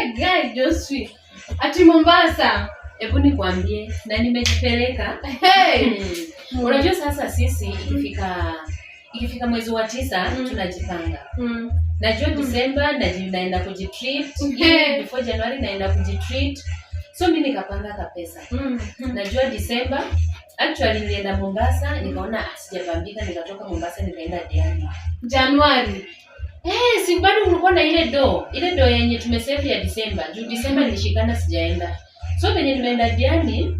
Guy Josephine. Ati Mombasa. Hebu nikwambie na nimejipeleka. Unajua sasa sisi ikifika mwezi wa 9 tunajipanga. Najua December naenda kujitreat. Before January naenda kujitreat. So mimi nikapanga kapesa. Najua December actually nilienda Mombasa, nikaona sijapambika, nikatoka Mombasa nikaenda Diani. January. Si bado ulikuwa na ile do yenye tumesave ya December. Juu December nilishikana sijaenda. So venye nimeenda Diani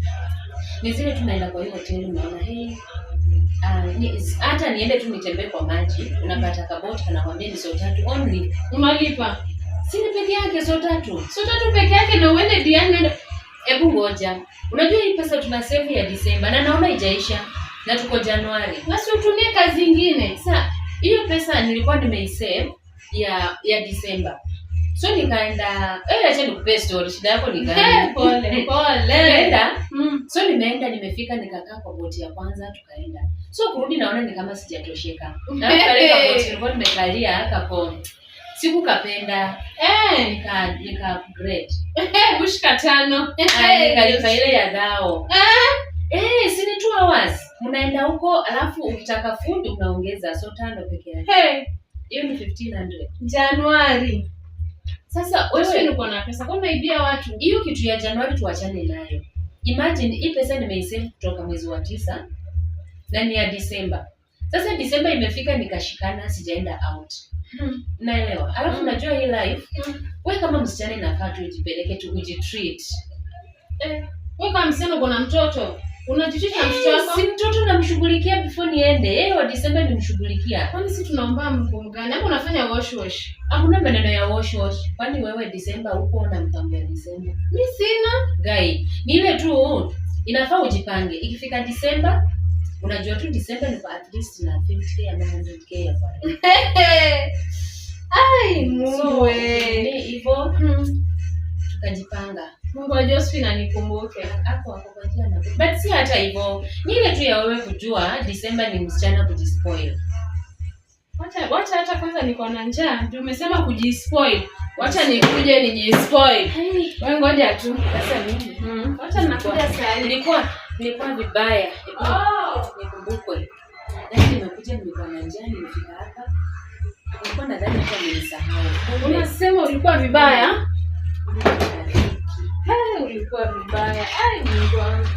ni zile tunaenda kwa hiyo hoteli unaona hata niende tu nitembee kwa maji, unapata kaboti anakuambia ni so 3 only. Unalipa. Si ni peke yake so 3. So 3 peke yake na uende Diani. Hebu ngoja. Unajua hii pesa tuna save ya December na naona haijaisha na tuko Januari. Basi utumie kazi nyingine. Sasa hiyo pesa nilikuwa nimeisave ya December. So nikaenda, acha nikupe story, shida yako ni gani? Pole. Nikaenda. So nimefika nikakaa kwa boti ya kwanza tukaenda. So kurudi naona ni kama sijatosheka. Na pale kwa boti nilikuwa nimekalia kako. Sikukapenda. Nika upgrade. Bushka 5. Nikalipa ile ya dao. Si ni 2 hours. Mnaenda huko alafu ukitaka food unaongeza so 5 peke yake. Hiyo ni 1500 Januari. Sasa wewe uko na pesa kwa unaibia watu. Hiyo kitu ya Januari tuachane nayo. Imagine hii pesa nimeisave kutoka mwezi wa 9 na ni ya December. Sasa December imefika nikashikana sijaenda out. Naelewa. Alafu unajua hii life wewe kama msichana inafaa tu ujipeleke tu ujitreat. Wewe kama msichana uko na mtoto, unajitreat na mtoto wako? Si mtoto namshughulikia before niende. Wa December nimshughulikia. Kwani si tunaomba mkomo gani? Hapo unafanya wash. Hakuna maneno ya wash. Kwani wewe December uko na mpango ya December? Mimi sina. Guy, ni ile tu inafaa ujipange. Ikifika December, unajua tu December ni kwa at least na 50k ama 100k ya kwa. Mungu hivyo tukajipanga. Mungu wa Josephine anikumbuke. Hapo kwa jana. But si hata hivyo. Ni ile tu ya wewe kujua December ni msichana kujispoil. Wacha hata kwanza niko na njaa. Ndio umesema kujispoil. Wacha nikuje nijispoil. Wewe ngoja tu. Sasa mimi. Wacha ninakuja saa hii. Nilikuwa vibaya. Nikumbukwe. Lakini nimekuja nilikuwa na njaa nimefika hapa. Nilikuwa nadhani kwa nilisahau. Unasema ulikuwa vibaya? Ulikuwa vibaya. Mungu wangu.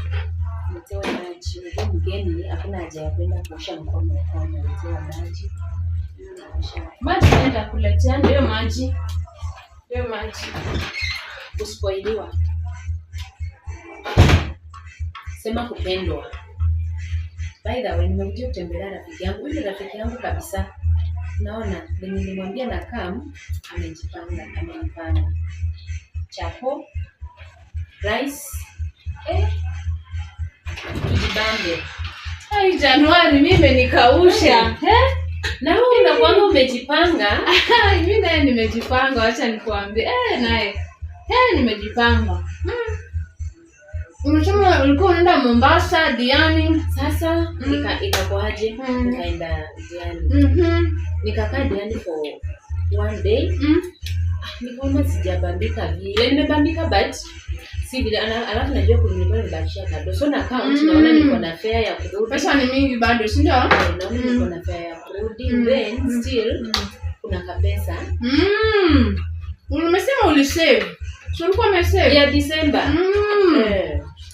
Nitoe maji. Ndio mgeni hakuna haja ya kwenda kuosha mkono kwa nitoa maji. Maji naenda kuletea ndio maji. Uspoiliwa. Sema kupendwa. By the way, nimekuja kutembelea rafiki yangu. Huyu rafiki yangu kabisa. Naona nilimwambia na kam amejipanga, amenipanga. Chapo, rice, tujibambe. Januari mimi imenikausha. Na wewe unakuanga umejipanga? Mimi naye nimejipanga, acha nikuambie. Naye. Nimejipanga. Unasema ulikuwa unaenda Mombasa, Diani. Sasa ikakuaje? Nikaenda Diani. Nikakaa Diani for 1 day. Nikaona sijabambika vile. Nimebambika but si vile alafu najua kulikuwa nimebakisha kado. So na account naona niko na fare ya kurudi. Pesa ni mingi bado, si ndio? Naona niko na fare ya kurudi. Then still kuna kapesa. Umesema ulisave. So ulikuwa umesave ya December.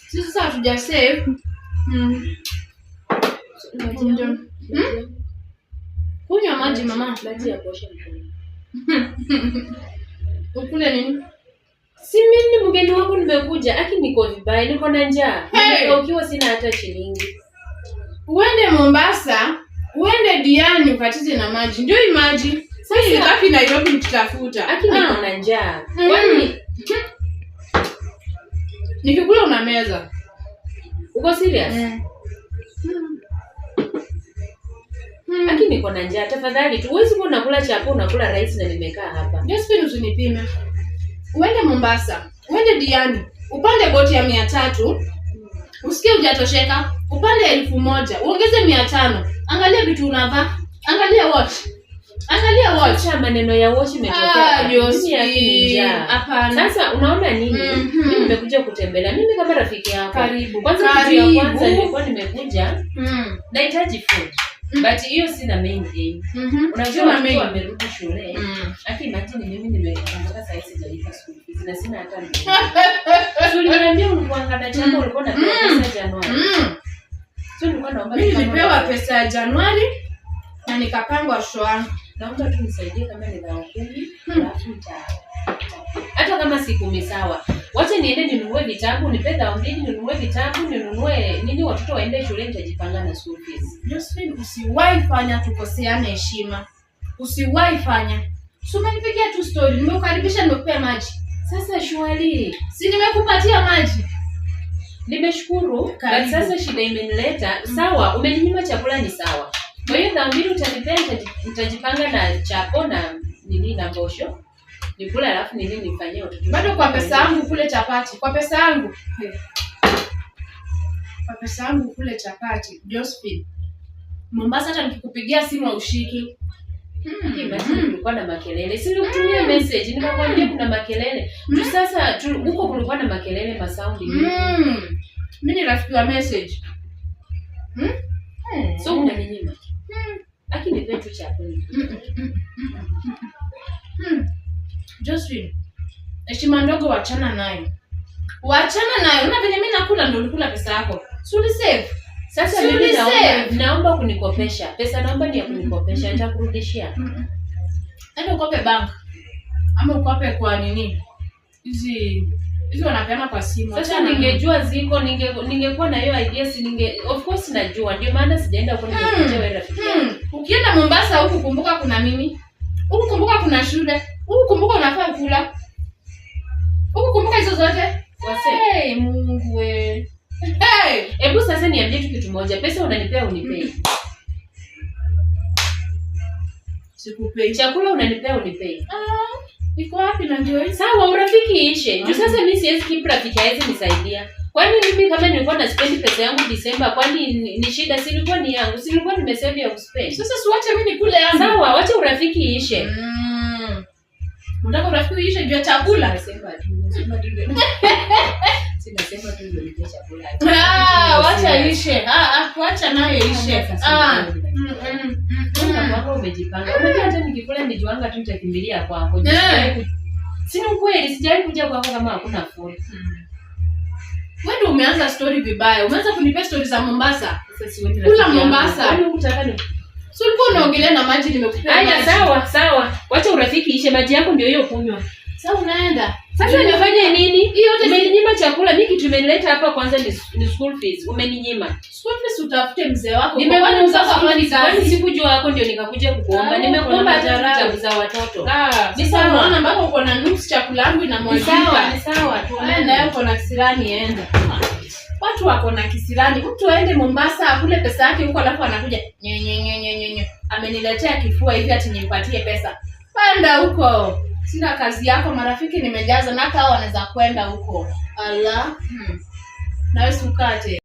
Sisi sasa hatuja save. Kunywa maji mama. Maji ya kuosha mkono. Ukule nini? Si mimi mgeni wangu nimekuja. Aki niko vibaya, niko na njaa. Ukiwa sina hata shilingi. Uende Mombasa, uende Diani ukatize na maji. Ndio hii maji. Sasa ngapi Nairobi mtutafuta? Aki niko na njaa. Kwani nikikula una meza. Uko serious? Aki niko na njaa. Tafadhali tu huwezi kuwa unakula chapo unakula rice na nimekaa hapa. Josephine usinipime. Uende Mombasa, uende Diani, upande boti ya 300. Usikie hujatosheka, upande 1000, uongeze 500. Angalia vitu unavaa. Angalia watch. Angalia watch. Sasa maneno ya watch imetokea. Mimi yakini njaa. Hapana. Sasa unaona nini? Mimi nimekuja kutembelea. Mimi kama rafiki yako. Karibu. Kwanza kitu ya kwanza nilikuwa nimekuja. Nahitaji food. But hiyo sina main game. Unajua watu wamerudi shule. Hata imagine mimi nimepanga saa hizi sijalipa school fees na sina hata mimi. So niambia ulikuwa ngada chamba ulikuwa na pesa Januari. So nilikuwa naomba nilipewa pesa ya Januari na nikapangwa watoto wangu. Naomba tu nisaidie kama ni 10,000 alafu hata kama siku misawa. Wacha niende ninunue vitabu, nipe 2,000 ninunue vitabu, ninunue nini watoto waende shule nitajipanga na school fees. Josephine, usiwahi fanya tukoseane heshima. Usiwahi fanya. Umenipigia tu story, nimekukaribisha nimekupea maji. Sasa shwari, si nimekupatia maji. Nimeshukuru. Sasa shida imenileta. Sawa, umeninyima chakula ni sawa. Kwa hiyo 2,000 utanipea nitajipanga na chapo na nini na mbosho. Nikula alafu nini nifanyie watoto. Bado kwa pesa yangu kule chapati. Kwa pesa yangu. Kwa pesa yangu kule chapati. Josephine. Mombasa hata nikikupigia simu haushiki. Kulikuwa na makelele. Si nikutumia message nikakwambia kuna makelele. Tu sasa huko kulikuwa na makelele masaundi. Mimi ni rafiki wa message. So unaninyima. Lakini petu cha kweli. Josephine, heshima ndogo wachana nayo. Wachana nayo. Una venye mimi nakula ndio ulikula pesa yako. Si ulisave. Sasa mimi naomba kunikopesha. Pesa naomba ni ya kunikopesha, nitakurudishia. Enda ukope bank. Ama ukope kwa nini? Hizi wanapeana kwa simu. Sasa ningejua ziko ningekuwa na hiyo idea of course najua. Ndio maana sijaenda huko ningekuja wewe rafiki. Ukienda Mombasa huku kumbuka kuna mimi. Huku kumbuka kuna shule. Huku kumbuka unafaa kula. Huku kumbuka hizo zote. Hey, Mungu we. Hey, hebu sasa niambie tu kitu moja. Pesa unanipea unipei. Sikupei. Chakula unanipea unipei. Iko wapi na ndio hii? Sawa, urafiki ishe. Juu sasa mimi siwezi keep rafiki haizi nisaidia. Kwani mimi kama nilikuwa na spend pesa yangu December, kwani ni shida? Si ilikuwa ni yangu. Si ilikuwa nimesave ya kuspend. Sasa siwache mimi nikule yangu. Sawa, wacha urafiki ishe. Unataka urafiki ishe juu ya chakula? Nasema tu ndio ni chakula. Wacha ishe. Wacha nayo ishe. Kwako umejipanga. Unajua hata nikikula nijuanga tu nitakimbilia kwako. Si ni kweli sijai kuja kwako kama hakuna food. Wewe ndio umeanza story vibaya. Umeanza kunipea story za Mombasa. Sasa siwendi kula Mombasa. Kwani unataka ni si ulikuwa unaongelea na maji nimekupea maji. Haya sawa. Wacha urafiki ishe, maji yako ndio hiyo kunywa. Sasa unaenda. Sasa nifanye nini? Hiyo yote umeninyima chakula. Mimi kitu imenileta hapa kwanza ni school fees. Umeninyima. School fees utafute mzee wako. Nimekuwa mzako kwani sikujua wako ndio nikakuja kukuomba. Nimekuomba vitabu za watoto. Ni sawa. Unaona ambako uko na nusu chakula yangu inamwagika. Ni sawa. Tunaenda yako na kisirani enda. Watu wako na kisirani. Mtu aende Mombasa akule pesa yake huko alafu anakuja nyenye. Ameniletea kifua hivi ati nimpatie pesa. Panda huko. Sina kazi yako, marafiki nimejaza na hata hao wanaweza kwenda huko. Allah. Na wewe ukate.